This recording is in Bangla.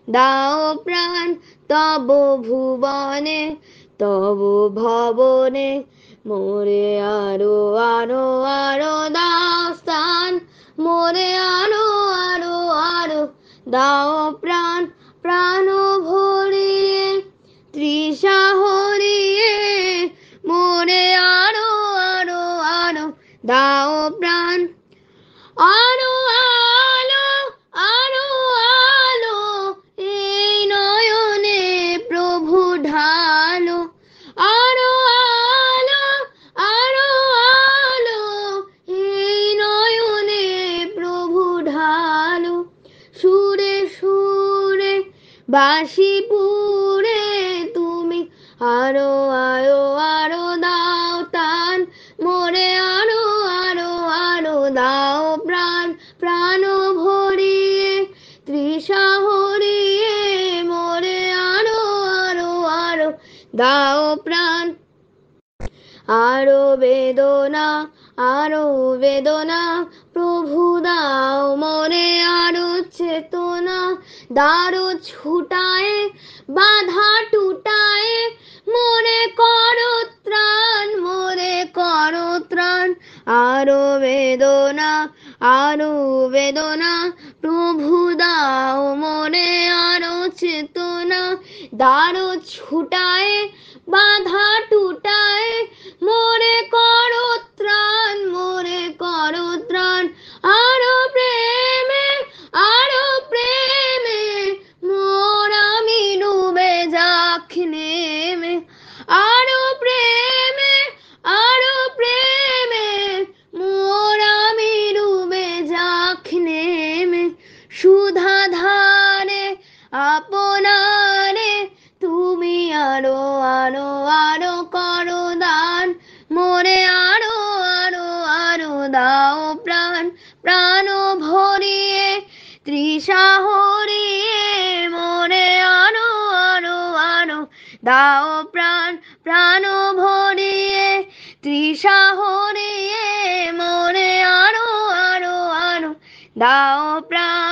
দাও প্রাণ তব ভুবনে তব ভবনে, মোরে আরো আরো আরো দাও স্থান, মোরে আরো আরো আরো দাও প্রাণ, প্রাণ ভরিয়ে তৃষা হরিয়ে, মোরে আরো আরো আরো দাও প্রাণ। আরো আলো আরো আলো এই নয়নে প্রভু ঢালো, আরো আলো আরো আলো এই নয়নে প্রভু ঢালো, সুরে সুরে বাঁশি পুরে তুমি আরো আরো আরো দাও তান, মোরে আরো আরো আরো দাও প্রাণ, প্রাণ ভরিয়ে তৃষা হরিয়ে, মোরে আরো আরো আরো দাও প্রাণ। আরো বেদনা আরো বেদনা প্রভু দাও মোরে আরো চেতনা, দারো ছুটায় বাধা টুটায়, মোরে করো ত্রাণ, মোরে করো ত্রাণ। আরো বেদনা আরো বেদনা প্রভু দাও মোরে আরো চেতনা, দারো ছুটায় বাধা টুটায়, মোরে করো ত্রাণ, মোরে করো ত্রাণ। আরো প্রেমে মোর আমি ডুবে যাক নেমে, আরো প্রেমে মোর আমি ডুবে যাক নেমে, সুধা ধারে আপনারে তুমি আরো আরো আরো করো দান, মোরে আরো আরো আরো দাও প্রাণ, প্রাণ ভরিয়ে তৃষা হরিয়ে, মোরে আরো আরো আরো দাও প্রাণ, প্রাণ ভরিয়ে তৃষা হরিয়ে, মোরে আরো আরো আরো দাও প্রাণ।